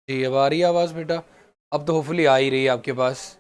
जी, अब आ रही है आवाज़ बेटा? अब तो होपफुली आ ही रही है आपके पास।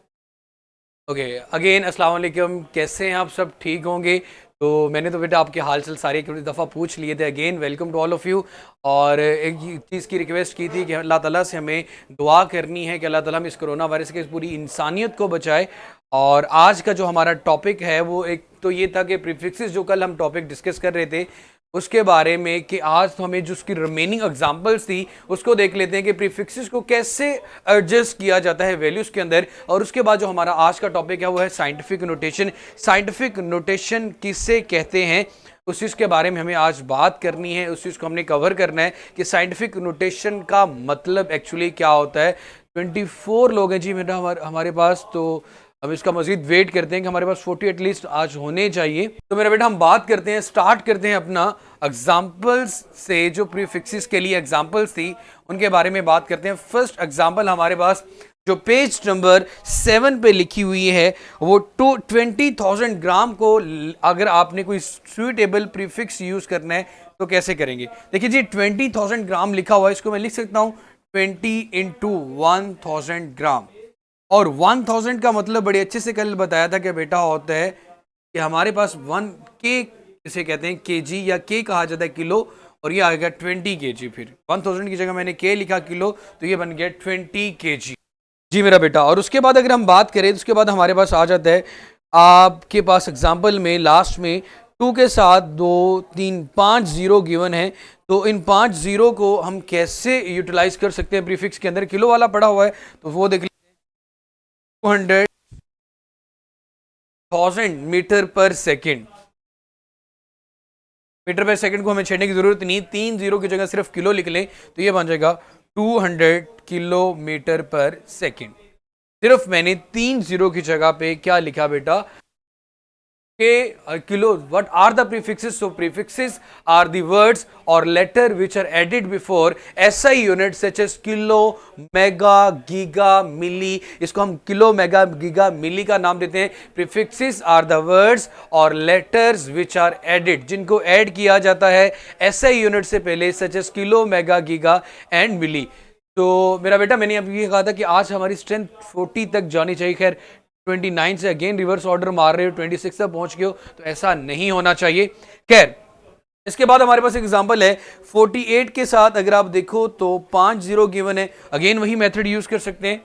ओके, अगेन अस्सलाम वालेकुम, कैसे हैं आप? सब ठीक होंगे? तो मैंने तो बेटा आपके हाल चाल सारे एक दफ़ा पूछ लिए थे। Again welcome to all of you. और एक चीज़ की रिक्वेस्ट की थी कि अल्लाह ताला से हमें दुआ करनी है कि अल्लाह ताला हमें इस कोरोना वायरस के इस पूरी इंसानियत को बचाए। और आज का जो हमारा टॉपिक है वो एक तो ये था कि प्रीफिक्सेस, जो कल हम टॉपिक डिस्कस कर रहे थे उसके बारे में, कि आज तो हमें जो उसकी रिमेनिंग एग्जांपल्स थी उसको देख लेते हैं कि प्रीफिक्सेस को कैसे एडजस्ट किया जाता है वैल्यूज के अंदर। और उसके बाद जो हमारा आज का टॉपिक है वो है साइंटिफिक नोटेशन। साइंटिफिक नोटेशन किसे कहते हैं उस चीज़ के बारे में हमें आज बात करनी है, उस चीज़ को हमने कवर करना है कि साइंटिफिक नोटेशन का मतलब एक्चुअली क्या होता है। 24 लोग हैं जी मेरा हमारे पास, तो हम इसका मजीद वेट करते हैं कि हमारे पास 40 एटलीस्ट आज होने चाहिए। तो मेरा बेटा हम बात करते हैं, स्टार्ट करते हैं अपना एग्जाम्पल्स से। जो प्रीफिक्सेस के लिए एग्जाम्पल्स थी उनके बारे में बात करते हैं। फर्स्ट एग्जाम्पल हमारे पास जो पेज नंबर 7 पे लिखी हुई है वो 20,000 ग्राम को अगर आपने कोई सुइटेबल प्रीफिक्स यूज करना है तो कैसे करेंगे। देखिए जी, 20,000 ग्राम लिखा हुआ है, इसको मैं लिख सकता हूं 20 इंटू 1,000 ग्राम। और 1000 का मतलब बड़े अच्छे से कल बताया था कि बेटा होता है कि हमारे पास 1 के, जिसे कहते हैं केजी या के कहा जाता है किलो, और ये आ गया 20 kg। फिर 1000 की जगह मैंने के लिखा किलो, तो ये बन गया 20 kg। जी मेरा बेटा। और उसके बाद अगर हम बात करें तो उसके बाद हमारे पास आ जाता है आपके पास एग्जाम्पल में लास्ट में 2 के साथ 2 3 5 जीरो गिवन है। तो इन 5 जीरो को हम कैसे यूटिलाइज कर सकते हैं प्रीफिक्स के अंदर। किलो वाला पड़ा हुआ है तो वो देख 200,000 मीटर पर सेकेंड। मीटर पर सेकंड को हमें छेड़ने की जरूरत नहीं, 3 जीरो की जगह सिर्फ किलो लिख लें तो ये बन जाएगा 200 किलोमीटर पर सेकेंड। सिर्फ मैंने 3 जीरो की जगह पे क्या लिखा बेटा के kilo. what are the prefixes? So prefixes are the words or letter which are added before SI units such as kilo, mega, giga, milli. इसको हम किलो, मेगा, गीगा, मिली का नाम देते हैं। prefixes are the words or letters which are added, जिनको add किया जाता है SI यूनिट से पहले such as kilo, mega, giga and milli. तो मेरा बेटा मैंने अब ये कहा था कि आज हमारी स्ट्रेंथ 40 तक जानी चाहिए। खैर 29 से अगेन रिवर्स ऑर्डर मार रहे हो, 26 तक पहुंच गए हो, तो ऐसा नहीं होना चाहिए। खैर इसके बाद हमारे पास एग्जांपल है 48 के साथ अगर आप देखो तो 5 जीरो गिवन है। अगेन वही मेथड यूज कर सकते हैं,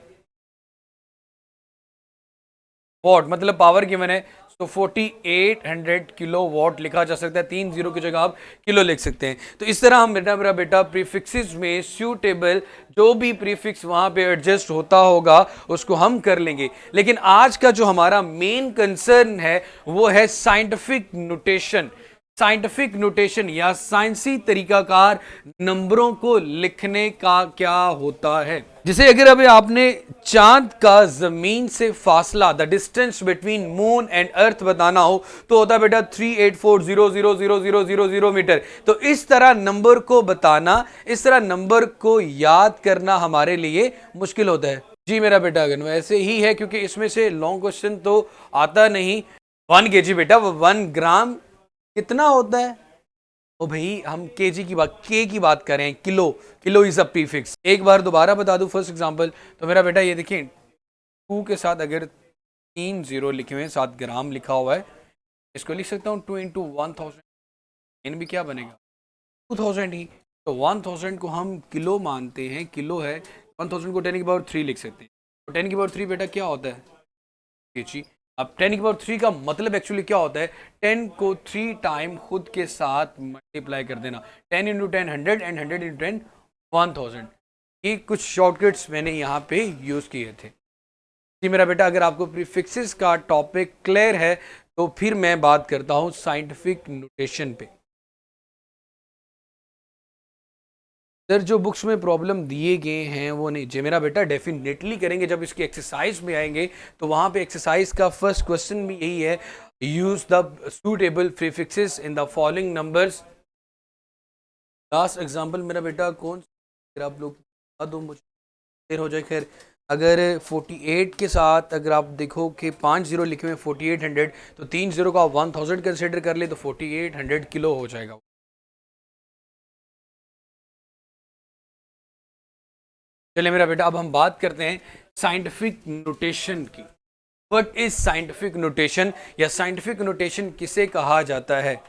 वॉट मतलब पावर गिवन है तो 4800 किलो वॉट लिखा जा सकता है। 3 जीरो की जगह आप किलो लिख सकते हैं। तो इस तरह हम मेरा बेटा प्रीफिक्सेस में सूटेबल जो भी प्रीफिक्स वहां पे एडजस्ट होता होगा उसको हम कर लेंगे। लेकिन आज का जो हमारा मेन कंसर्न है वो है साइंटिफिक नोटेशन। साइंटिफिक नोटेशन या साइंसी तरीकाकार नंबरों को लिखने का क्या होता है। जिसे अगर अभी आपने चांद का जमीन से फासला, the distance between moon and earth बताना हो तो होता है बेटा 384,000,000 मीटर। तो इस तरह नंबर को बताना, इस तरह नंबर को याद करना हमारे लिए मुश्किल होता है। जी मेरा बेटा अगर वैसे ही है, क्योंकि इसमें से लॉन्ग क्वेश्चन तो आता नहीं। 1 kg बेटा, 1 ग्राम कितना होता है? ओ भाई हम केजी की बात, के की बात कर रहे हैं, kilo. Kilo is a prefix. एक बार दोबारा बता दूं फर्स्ट एग्जांपल। तो मेरा बेटा ये देखिए 2 के साथ अगर 3 जीरो लिखे हुए हैं, 7 ग्राम लिखा हुआ है, इसको लिख सकता हूँ 2 इंटू 1000। इन भी क्या बनेगा 2000 ही। तो 1000 को हम किलो मानते हैं, किलो है। 1000 को 10 की पावर 3 लिख सकते हैं। तो 10 की पावर 3 बेटा क्या होता है केजी। अब 10 की पावर 3 का मतलब एक्चुअली क्या होता है, 10 को 3 टाइम खुद के साथ मल्टीप्लाई कर देना। 10 इंटू 10 100 एंड 100 इंटू 10 1000। ये कुछ शॉर्टकट्स मैंने यहाँ पे यूज किए थे। जी मेरा बेटा अगर आपको प्रीफिक्सेस का टॉपिक क्लियर है तो फिर मैं बात करता हूँ साइंटिफिक नोटेशन पे। सर जो बुक्स में प्रॉब्लम दिए गए हैं वो नहीं जी मेरा बेटा, डेफिनेटली करेंगे। जब इसकी एक्सरसाइज में आएंगे तो वहां पे एक्सरसाइज का फर्स्ट क्वेश्चन भी यही है, use the suitable prefixes in the following numbers. Last example मेरा बेटा कौन सा, आप लोग बता दो मुझे देर हो जाए। खैर अगर 48 के साथ अगर आप देखो कि 5 जीरो लिखे हुए 4800, तो 3 जीरो का 1000 कंसिडर कर ले तो 4800 किलो हो जाएगा। चलिए मेरा बेटा, अब हम बात करते हैं साइंटिफिक नोटेशन की। व्हाट इज साइंटिफिक नोटेशन, या साइंटिफिक नोटेशन किसे कहा जाता है?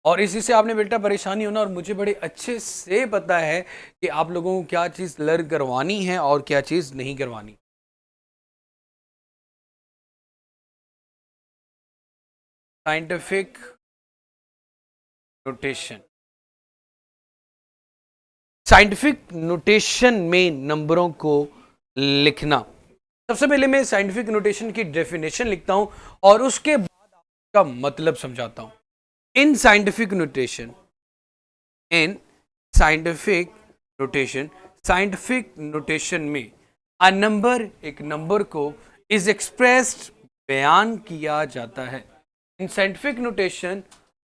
और इसी से आपने बेटा परेशानी होना, और मुझे बड़े अच्छे से पता है कि आप लोगों को क्या चीज लर्न करवानी है और क्या चीज नहीं करवानी। साइंटिफिक नोटेशन, साइंटिफिक नोटेशन में नंबरों को लिखना। सबसे पहले मैं साइंटिफिक नोटेशन की डेफिनेशन लिखता हूं और उसके बाद आपका मतलब समझाता हूं। In scientific notation, in scientific notation, scientific notation में अ नंबर, एक नंबर को इज एक्सप्रेस्ड, बयान किया जाता है। In scientific notation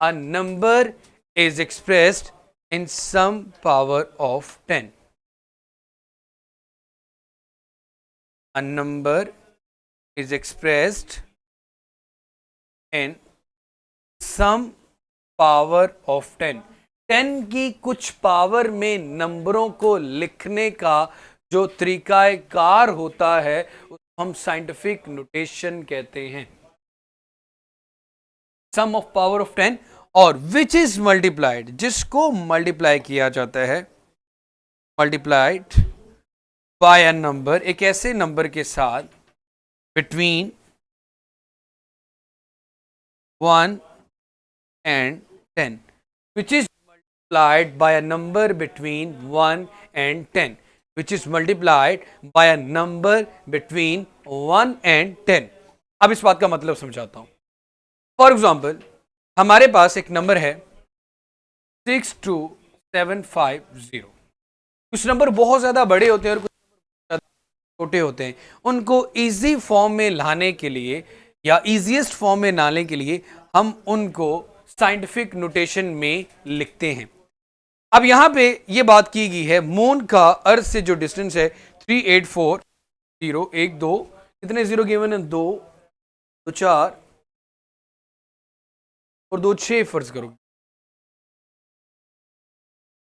a number is expressed in some power of 10. A number is expressed in some power of 10. 10 की कुछ power में नंबरों को लिखने का जो तरीकाकार होता है उसको हम साइंटिफिक नोटेशन कहते हैं। सम ऑफ पावर ऑफ 10, और विच इज मल्टीप्लाइड, जिसको मल्टीप्लाई किया जाता है, मल्टीप्लाइड बाय अ नंबर, एक ऐसे नंबर के साथ, between 1 and 10, which is multiplied by a number between 1 and 10, which is multiplied by a number between 1 and 10। अब इस बात का मतलब समझाता हूं। फॉर एग्जाम्पल, हमारे पास एक नंबर है 62750। कुछ नंबर बहुत ज्यादा बड़े होते हैं और कुछ नंबर छोटे होते हैं। उनको इजी फॉर्म में लाने के लिए या इजीएस्ट फॉर्म में लाने के लिए हम उनको साइंटिफिक नोटेशन में लिखते हैं। अब यहां पे ये बात की गई है, मून का अर्थ से जो डिस्टेंस है 3840, 1 2, कितने जीरो गिवन है, 2 2 4 और 2 6 फर्ज करो,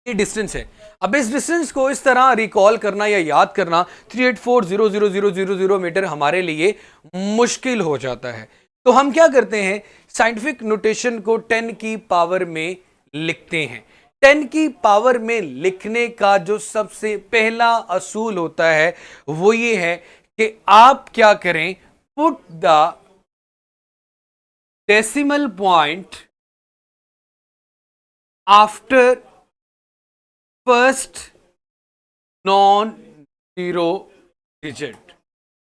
ये डिस्टेंस है। अब इस डिस्टेंस को इस तरह रिकॉल करना या याद करना 3840000 मीटर हमारे लिए मुश्किल हो जाता है। तो हम क्या करते हैं, साइंटिफिक नोटेशन को 10 की पावर में लिखते हैं। 10 की पावर में लिखने का जो सबसे पहला असूल होता है वो ये है कि आप क्या करें, put the decimal point after first non zero digit.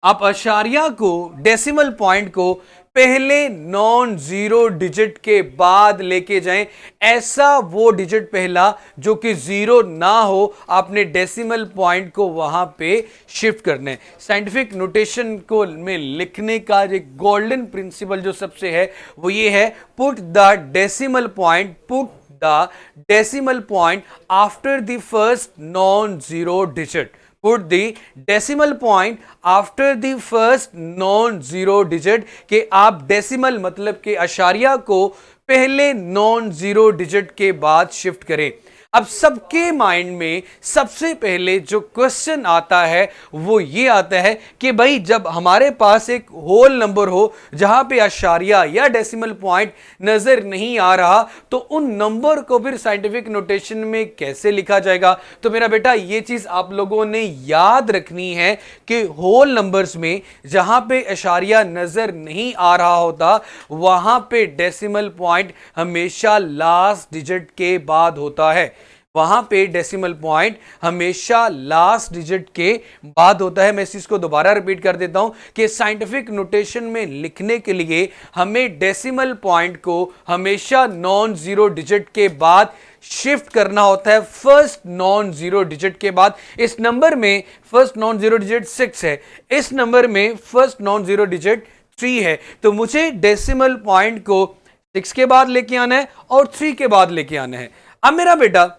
आप अशारिया को, डेसिमल पॉइंट को पहले नॉन जीरो डिजिट के बाद लेके जाएं। ऐसा वो डिजिट पहला जो कि जीरो ना हो, आपने डेसिमल पॉइंट को वहां पे शिफ्ट करना है। साइंटिफिक नोटेशन को में लिखने का एक गोल्डन प्रिंसिपल जो सबसे है वो ये है, put the decimal point, put the decimal point after the first non-zero digit. Put the decimal point after the first non-zero digit, कि आप डेसिमल मतलब के अशारिया को पहले नॉन जीरो डिजिट के बाद शिफ्ट करें। अब सबके माइंड में सबसे पहले जो क्वेश्चन आता है वो ये आता है कि भाई जब हमारे पास एक होल नंबर हो जहां पे अशारिया या डेसिमल पॉइंट नजर नहीं आ रहा, तो उन नंबर को फिर साइंटिफिक नोटेशन में कैसे लिखा जाएगा। तो मेरा बेटा ये चीज आप लोगों ने याद रखनी है कि होल नंबर्स में जहां पे अशारिया नजर नहीं आ रहा होता वहां पे डेसिमल पॉइंट हमेशा लास्ट डिजिट के बाद होता है। वहां पे डेसिमल पॉइंट हमेशा लास्ट डिजिट के बाद होता है। मैं इस चीज को दोबारा रिपीट कर देता हूं कि साइंटिफिक नोटेशन में लिखने के लिए हमें डेसिमल पॉइंट को हमेशा नॉन जीरो डिजिट के बाद शिफ्ट करना होता है, फर्स्ट नॉन जीरो डिजिट के बाद। इस नंबर में फर्स्ट नॉन जीरो डिजिट 6 है, इस नंबर में फर्स्ट नॉन जीरो डिजिट 3 है, तो मुझे डेसिमल पॉइंट को 6 के बाद लेके आना है और 3 के बाद लेके आना है। अब मेरा बेटा,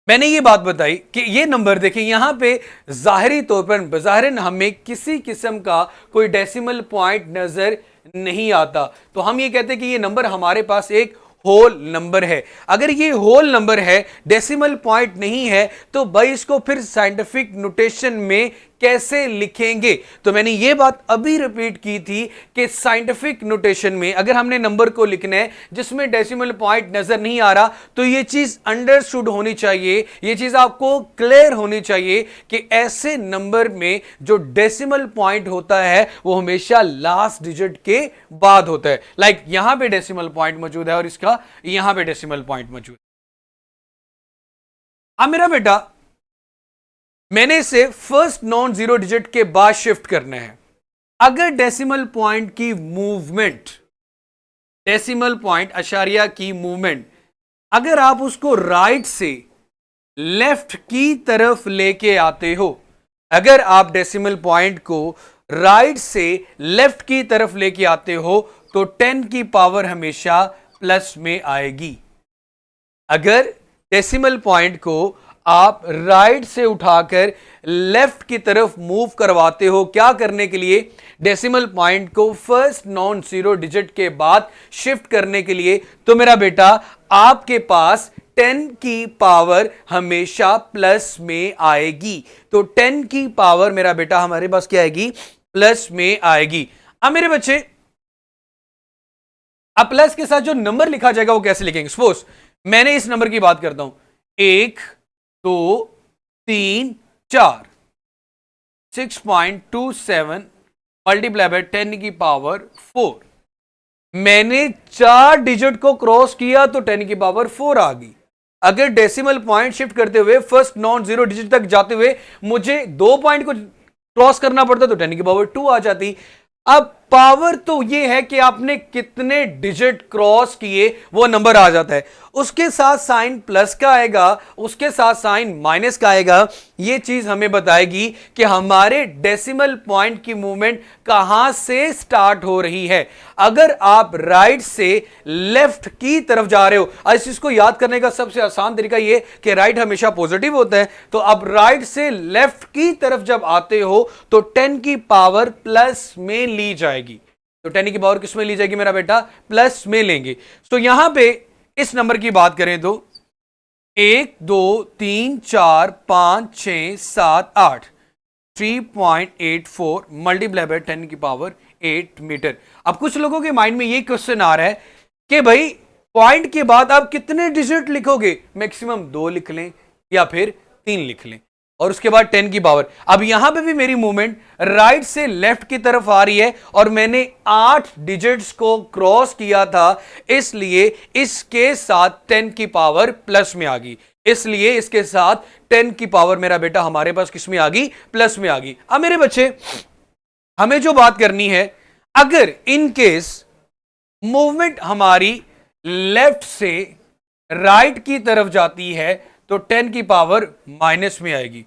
मैंने ये बात बताई कि ये नंबर देखिए यहां पे जाहिरी तौर पर बज़ाहिरन हमें किसी किस्म का कोई डेसिमल पॉइंट नजर नहीं आता, तो हम ये कहते हैं कि ये नंबर हमारे पास एक होल नंबर है। अगर ये होल नंबर है, डेसिमल पॉइंट नहीं है, तो भाई इसको फिर साइंटिफिक नोटेशन में कैसे लिखेंगे? तो मैंने ये बात अभी रिपीट की थी कि साइंटिफिक नोटेशन में अगर हमने नंबर को लिखना है जिसमें डेसिमल पॉइंट नजर नहीं आ रहा, तो ये चीज अंडरस्टूड होनी चाहिए, ये चीज आपको क्लियर होनी चाहिए कि ऐसे नंबर में जो डेसिमल पॉइंट होता है वो हमेशा लास्ट डिजिट के बाद होता है। लाइक यहां पे डेसिमल पॉइंट मौजूद है और इसका यहां पे डेसिमल पॉइंट मौजूद है। अब मेरा बेटा, मैंने इसे फर्स्ट नॉन जीरो डिजिट के बाद शिफ्ट करना है। अगर डेसिमल पॉइंट की मूवमेंट, डेसिमल पॉइंट अशारिया की मूवमेंट, अगर आप उसको राइट से लेफ्ट की तरफ लेके आते हो, अगर आप डेसिमल पॉइंट को राइट से लेफ्ट की तरफ लेके आते हो, तो 10 की पावर हमेशा प्लस में आएगी। अगर डेसिमल पॉइंट को आप राइट से उठाकर लेफ्ट की तरफ मूव करवाते हो, क्या करने के लिए? डेसिमल पॉइंट को फर्स्ट नॉन जीरो डिजिट के बाद शिफ्ट करने के लिए, तो मेरा बेटा आपके पास 10 की पावर हमेशा प्लस में आएगी। तो 10 की पावर मेरा बेटा हमारे पास क्या आएगी? प्लस में आएगी। अब मेरे बच्चे, अब प्लस के साथ जो नंबर लिखा जाएगा वो कैसे लिखेंगे? सपोज मैंने इस नंबर की बात करता हूं, 1 2 3 4, 6.27 मल्टीप्लाई बाय 10 की पावर 4। मैंने 4 डिजिट को क्रॉस किया तो 10 की पावर 4 आ गई। अगर डेसिमल पॉइंट शिफ्ट करते हुए फर्स्ट नॉन जीरो डिजिट तक जाते हुए मुझे 2 पॉइंट को क्रॉस करना पड़ता तो 10 की पावर 2 आ जाती। अब पावर तो ये है कि आपने कितने डिजिट क्रॉस किए वो नंबर आ जाता है, उसके साथ साइन प्लस का आएगा, उसके साथ साइन माइनस का आएगा। ये चीज हमें बताएगी कि हमारे डेसिमल पॉइंट की मूवमेंट कहां से स्टार्ट हो रही है। अगर आप राइट से लेफ्ट की तरफ जा रहे हो, इस चीज को याद करने का सबसे आसान तरीका ये कि राइट हमेशा पॉजिटिव होता है, तो अब राइट से लेफ्ट की तरफ जब आते हो तो 10 की पावर प्लस में ली जाएगी। तो 10 की पावर किस में ली जाएगी मेरा बेटा? प्लस में लेंगे। तो यहां पे इस नंबर की बात करें तो 1 2 3 4 5 6 7 8, 3.84 मल्टीप्लाई बाय 10 की पावर 8 मीटर। अब कुछ लोगों के माइंड में ये क्वेश्चन आ रहा है कि भाई पॉइंट के बाद आप कितने डिजिट लिखोगे? मैक्सिमम 2 लिख लें या फिर 3 लिख लें और उसके बाद 10 की पावर। अब यहां पे भी मेरी मूवमेंट राइट से लेफ्ट की तरफ आ रही है और मैंने 8 डिजिट्स को क्रॉस किया था, इसलिए इसके साथ 10 की पावर प्लस में आ गई। इसलिए इसके साथ 10 की पावर मेरा बेटा हमारे पास किस में आ गई? प्लस में आ गई। अब मेरे बच्चे, हमें जो बात करनी है, अगर इन केस मूवमेंट हमारी लेफ्ट से राइट की तरफ जाती है तो 10 की पावर माइनस में आएगी।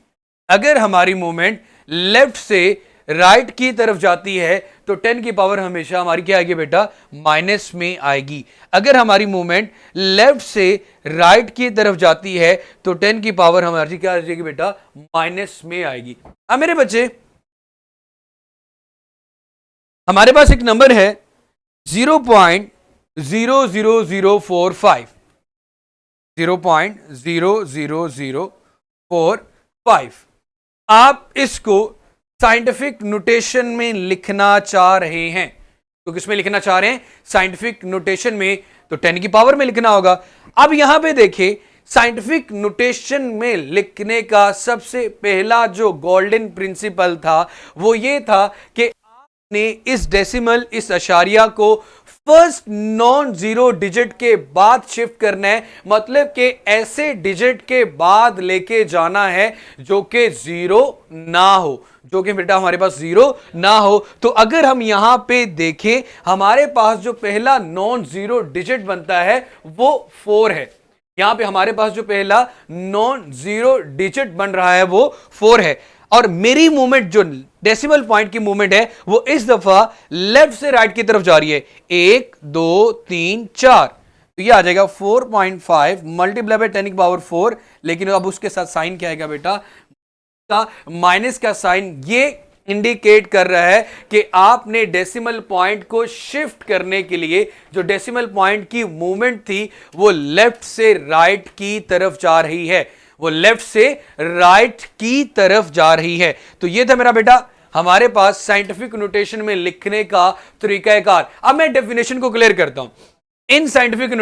अगर हमारी मूवमेंट लेफ्ट से राइट की तरफ जाती है तो 10 की पावर हमेशा हमारी क्या आएगी बेटा? माइनस में आएगी। अगर हमारी मूवमेंट लेफ्ट से राइट की तरफ जाती है तो 10 की पावर हमारी क्या आ जाएगी बेटा? माइनस में आएगी। अब मेरे बच्चे, हमारे पास एक नंबर है 0.00045, 0.00045। आप इसको साइंटिफिक नोटेशन में लिखना चाह रहे हैं, तो किसमें लिखना चाह रहे हैं? साइंटिफिक नोटेशन में, तो 10 की पावर में लिखना होगा। अब यहां पे देखिए, साइंटिफिक नोटेशन में लिखने का सबसे पहला जो गोल्डन प्रिंसिपल था वो ये था कि आपने इस डेसिमल, इस अशारिया को फर्स्ट नॉन जीरो डिजिट के बाद शिफ्ट करना है। मतलब कि ऐसे डिजिट के बाद लेके जाना है जो कि जीरो ना हो, जो कि बेटा हमारे पास जीरो ना हो। तो अगर हम यहां पे देखें, हमारे पास जो पहला नॉन जीरो डिजिट बनता है वो 4 है। यहां पे हमारे पास जो पहला नॉन जीरो डिजिट बन रहा है वो 4 है। और मेरी मूवमेंट, जो डेसिमल पॉइंट की मूवमेंट है, वो इस दफा लेफ्ट से राइट की तरफ जा रही है। 1 2 3 4, तो ये आ जाएगा 4.5 मल्टीप्लाई बाय 10 की पावर 4। लेकिन अब उसके साथ साइन क्या आएगा बेटा? का माइनस का साइन। ये इंडिकेट कर रहा है कि आपने डेसिमल पॉइंट को शिफ्ट करने के लिए जो डेसिमल पॉइंट की मूवमेंट थी वो लेफ्ट से राइट की तरफ जा रही है, वो लेफ्ट से राइट की तरफ जा रही है। तो ये था मेरा बेटा हमारे पास साइंटिफिक नोटेशन में लिखने का तरीकाकार। अब मैं डेफिनेशन को क्लियर करता हूं। इन साइंटिफिक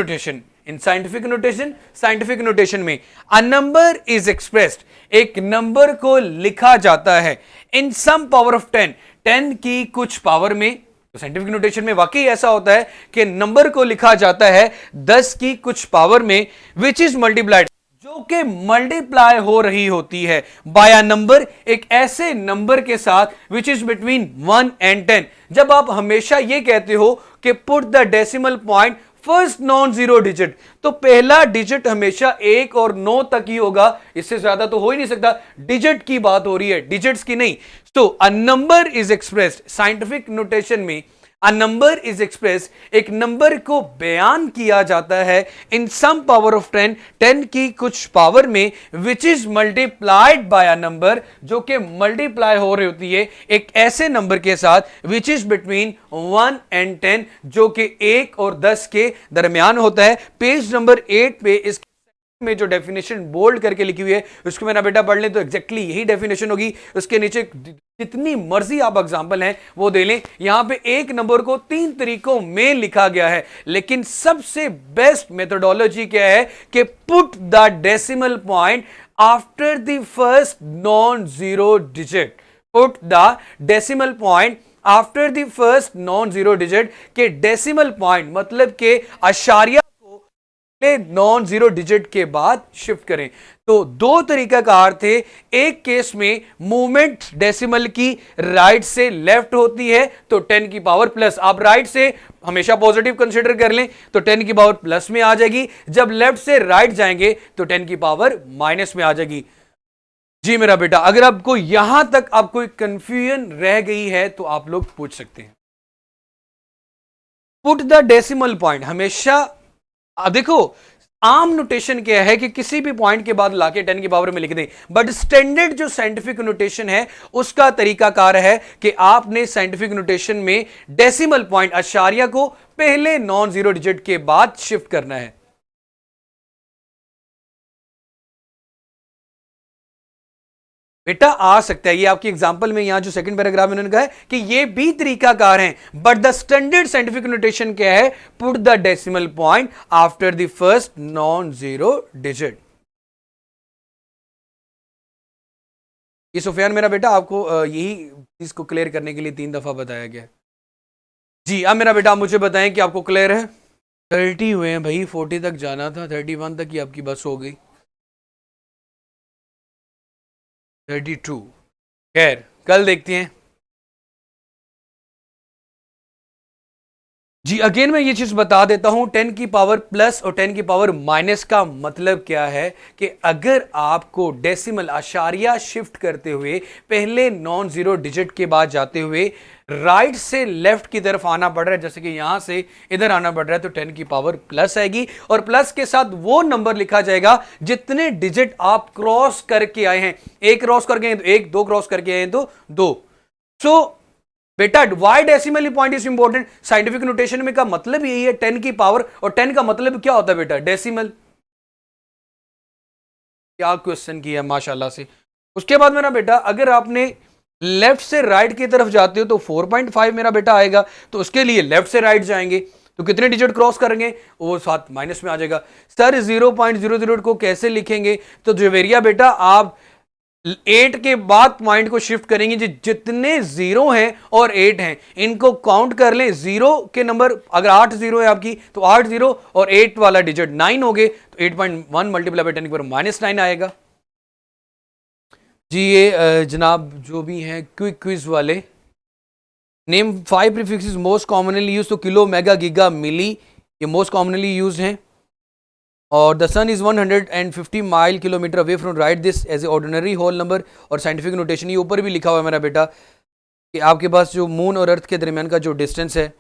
नोटेशन में अ नंबर इज एक्सप्रेस्ड, एक नंबर को लिखा जाता है इन सम पावर ऑफ 10, 10 की कुछ पावर में। तो साइंटिफिक नोटेशन में वाकई ऐसा होता है कि नंबर को लिखा जाता है 10 की कुछ पावर में, विच इज मल्टीप्लाइड, जो कि मल्टीप्लाई हो रही होती है बाय अ नंबर, एक ऐसे नंबर के साथ विच इज बिटवीन 1 एंड 10। जब आप हमेशा यह कहते हो कि put the decimal point first non zero digit, तो पहला डिजिट हमेशा 1 और 9 तक ही होगा, इससे ज्यादा तो हो ही नहीं सकता। डिजिट की बात हो रही है, डिजिट्स की नहीं। तो a number is expressed, scientific notation में अ नंबर इज एक्सप्रेस, एक नंबर को बयान किया जाता है इन सम पावर ऑफ 10, 10 की कुछ पावर में, which is multiplied by a number, जो कि मल्टीप्लाई हो रही होती है एक ऐसे नंबर के साथ विच इज बिटवीन 1 एंड 10, जो कि 1 और 10 के दरमियान होता है। पेज नंबर 8 पे इस में जो डेफिनेशन बोल्ड करके लिखी हुई है उसको मेरा बेटा पढ़ लें तो एग्जैक्टली यही डेफिनेशन होगी। उसके नीचे जितनी मर्जी आप एग्जांपल हैं वो दे लें। यहां पे एक नंबर को 3 तरीकों में लिखा गया है, लेकिन सबसे बेस्ट मेथोडोलॉजी क्या है कि put the decimal point after the first non zero digit, put the decimal point after the first non zero digit, के डेसिमल पॉइंट मतलब के आशारिया नॉन जीरो डिजिट के बाद शिफ्ट करें। तो दो तरीका कार थे। एक केस में मूवमेंट डेसिमल की राइट से लेफ्ट होती है तो 10 की पावर प्लस, आप राइट से हमेशा पॉजिटिव कंसीडर कर लें तो 10 की पावर प्लस में आ जाएगी। जब लेफ्ट से राइट जाएंगे तो 10 की पावर माइनस में आ जाएगी। जी मेरा बेटा, अगर आपको यहां तक आपको कंफ्यूजन रह गई है तो आप लोग पूछ सकते हैं। पुट द डेसिमल पॉइंट हमेशा देखो आम नोटेशन क्या है कि किसी भी पॉइंट के बाद लाके 10 की पावर में लिख दें, बट स्टैंडर्ड जो साइंटिफिक नोटेशन है उसका तरीकाकार है कि आपने साइंटिफिक नोटेशन में डेसिमल पॉइंट आशारिया को पहले नॉन जीरो डिजिट के बाद शिफ्ट करना है। बेटा आ सकता है, ये आपकी एग्जांपल में यहां जो सेकंड पैराग्राफ में उन्होंने कहा है कि ये भी तरीकाकार हैं, but the standard scientific notation क्या है? Put the decimal point after the first non zero digit. ये सुफियान मेरा बेटा आपको यही चीज को क्लियर करने के लिए 3 दफा बताया गया। जी अब मेरा बेटा आप मुझे बताएं कि आपको क्लियर है। 30 हुए हैं भाई, 40 तक जाना था, 31 तक ही आपकी बस हो गई। 32 खैर कल देखते हैं। जी अगेन मैं ये चीज बता देता हूं, 10 की पावर प्लस और 10 की पावर माइनस का मतलब क्या है कि अगर आपको डेसिमल आशारिया शिफ्ट करते हुए पहले नॉन जीरो डिजिट के बाद जाते हुए राइट से लेफ्ट की तरफ आना पड़ रहा है, जैसे कि यहां से इधर आना पड़ रहा है, तो 10 की पावर प्लस आएगी और प्लस के साथ वो नंबर लिखा जाएगा जितने डिजिट आप क्रॉस करके आए हैं। एक क्रॉस करके आए तो एक, दो क्रॉस करके आए तो दो। सो बेटा why decimal point is important, scientific notation में का मतलब यही है 10 की पावर, और 10 का मतलब क्या होता है बेटा? डेसिमल। क्या क्वेश्चन किया माशाल्लाह से। उसके बाद मेरा बेटा अगर आपने लेफ्ट से राइट की तरफ जाते हो तो 4.5 मेरा बेटा आएगा, तो उसके लिए लेफ्ट से राइट जाएंगे तो कितने डिजिट क्रॉस करेंगे? वो साथ माइनस में आ जाएगा। सर 0.00 को कैसे लिखेंगे? तो जवेरिया बेटा आप 8 के बाद पॉइंट को शिफ्ट करेंगे, जितने जीरो हैं और 8 हैं इनको काउंट कर लें। जीरो के नंबर अगर 8 जीरो है आपकी तो 8 जीरो और 8 वाला डिजिट 9 हो गए, तो 8.1 मल्टीप्लाई बाय 10 पर -9 आएगा। जी ये जनाब जो भी हैं क्विज वाले, name 5 prefixes most commonly use, तो किलो, मेगा, गीगा, मिली ये मोस्ट कॉमनली यूज हैं। और the sun is 150 mile kilometer away from, right this as a ordinary whole number. और साइंटिफिक नोटेशन ये ऊपर भी लिखा हुआ है मेरा बेटा कि आपके पास जो मून और अर्थ के दरमियान का जो डिस्टेंस है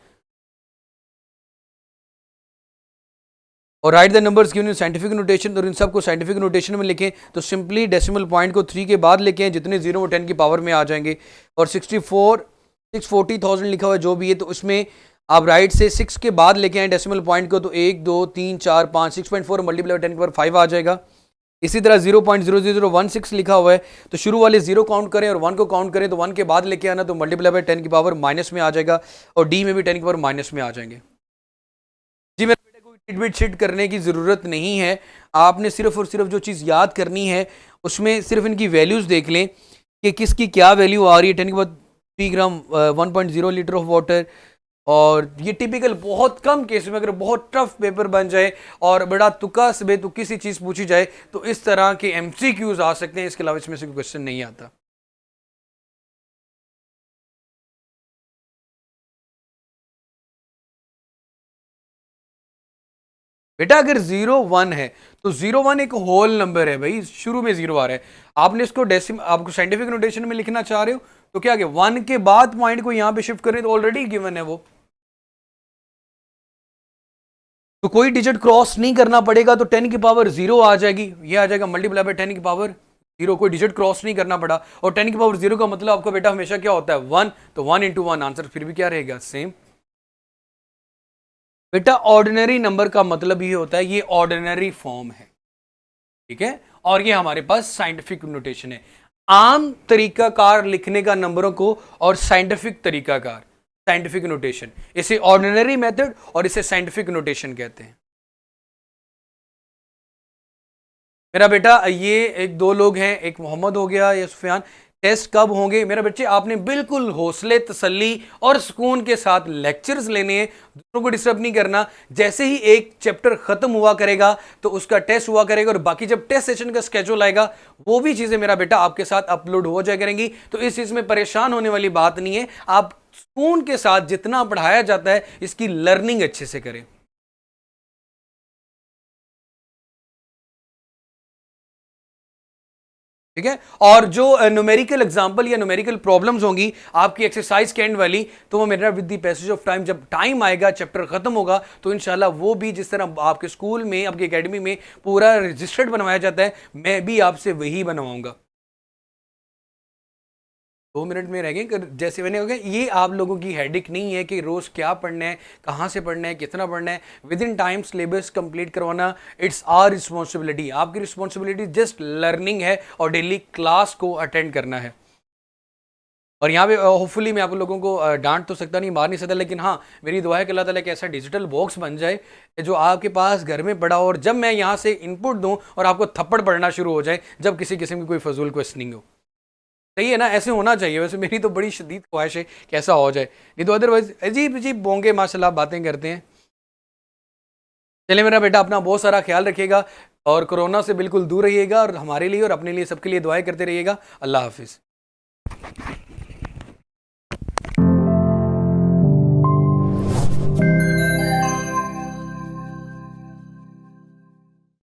और right the numbers given in scientific notation, और इन सबको साइंटिफिक नोटेशन में लिखें तो सिंपली डेसिमल पॉइंट को 3 के बाद लिखें, जितने जीरो वो 10 की पावर में आ जाएंगे। और 640,000 लिखा हुआ है जो भी है, तो उसमें आप राइट से 6 के बाद लेके आए डेसिमल पॉइंट को, तो 1 2 3 4 5 6.4 मल्टीप्लाई 10 की पावर 5 आ जाएगा। इसी तरह 0.00016 लिखा हुआ है, तो शुरू वाले 0 काउंट करें और 1 को काउंट करें, तो 1 के बाद लेके आना, तो मल्टीप्लाई बाय 10 की पावर माइनस में आ जाएगा, और डी में भी 10 की पावर माइनस में आ जाएंगे। जी मेरे बेटे को टिट शिट करने की ज़रूरत नहीं है, आपने सिर्फ और सिर्फ जो चीज़ याद करनी है उसमें सिर्फ इनकी वैल्यूज़ देख लें कि किसकी क्या वैल्यू आ रही है। 10 की power 3 gram 1.0 litre of water. और ये टिपिकल बहुत कम केस में अगर बहुत टफ पेपर बन जाए और बड़ा तुक्का से बेतुकी सी चीज़ पूछी जाए तो इस तरह के एमसीक्यूज आ सकते हैं, इसके अलावा इसमें से कोई क्वेश्चन नहीं आता। बेटा अगर 0 1 है तो 0 1 एक होल नंबर है भाई, शुरू में 0 आ रहा है, आपने इसको आपको साइंटिफिक नोटेशन में लिखना चाह रहे हो तो क्या 1 के बाद पॉइंट को यहां पे शिफ्ट करें तो ऑलरेडी गिवन है वो, तो कोई डिजिट क्रॉस नहीं करना पड़ेगा, तो 10 की पावर 0 आ जाएगी, ये आ जाएगा मल्टीप्लाई बाय 10 की पावर 0, कोई डिजिट क्रॉस नहीं करना पड़ा। और 10 की पावर 0 का मतलब आपको बेटा हमेशा क्या होता है 1, तो 1 इंटू 1 आंसर फिर भी क्या रहेगा सेम। बेटा ऑर्डिनरी नंबर का मतलब ये होता है ये ऑर्डिनरी फॉर्म है, ठीक है, और ये हमारे पास साइंटिफिक नोटेशन है। आम तरीकाकार लिखने का नंबरों को और साइंटिफिक तरीकाकार, साइंटिफिक नोटेशन, इसे ऑर्डिनरी मेथड और इसे साइंटिफिक नोटेशन कहते हैं। मेरा बेटा ये एक दो लोग हैं, एक मोहम्मद हो गया या सुफियान, टेस्ट कब होंगे मेरे बच्चे? आपने बिल्कुल हौसले तसल्ली और सुकून के साथ लेक्चर्स लेने हैं, दूसरों को डिस्टर्ब नहीं करना। जैसे ही एक चैप्टर खत्म हुआ करेगा तो उसका टेस्ट हुआ करेगा, और बाकी जब टेस्ट सेशन का स्केड्यूल आएगा वो भी चीजें मेरा बेटा आपके साथ अपलोड हो जाया करेंगी, तो इस चीज में परेशान होने वाली बात नहीं है। आप सुकून के साथ जितना पढ़ाया जाता है इसकी लर्निंग अच्छे से करें, ठीक है। और जो न्यूमेरिकल एग्जांपल या न्यूमेरिकल प्रॉब्लम्स होंगी आपकी एक्सरसाइज के एंड वाली, तो वो मेरा with the passage of time, जब टाइम आएगा चैप्टर खत्म होगा तो इंशाल्लाह वो भी जिस तरह आपके स्कूल में आपकी एकेडमी में पूरा रजिस्टर्ड बनवाया जाता है, मैं भी आपसे वही बनवाऊंगा। 2 मिनट में रह गए, जैसे मैंने कहा ये आप लोगों की हेडिक नहीं है कि रोज़ क्या पढ़ना है, कहाँ से पढ़ना है, कितना पढ़ना है। With in time syllabus complete करवाना इट्स आवर रिस्पॉन्सिबिलिटी, आपकी रिस्पॉन्सिबिलिटी जस्ट लर्निंग है और डेली क्लास को अटेंड करना है। और यहाँ पे होपफुली मैं आप लोगों को डांट तो सकता नहीं, मार नहीं सकता, लेकिन हाँ मेरी दुआ है कि अल्लाह ताला एक ऐसा डिजिटल बॉक्स बन जाए जो आपके पास घर में पड़ा हो, और जब मैं यहाँ से इनपुट दूँ और आपको थप्पड़ पड़ना शुरू हो जाए जब किसी किस्म की कोई फजूल क्वेश्चनिंग हो। सही है ना, ऐसे होना चाहिए। वैसे मेरी तो बड़ी शदीद ख्वाहिश है कि ऐसा हो जाए, नहीं तो अदरवाइज अजीब अजीब बोंगे माशाल्लाह बातें करते हैं। चलिए मेरा बेटा अपना बहुत सारा ख्याल रखिएगा और कोरोना से बिल्कुल दूर रहिएगा, और हमारे लिए और अपने लिए सबके लिए दुआएं करते रहिएगा। अल्लाह हाफिज़।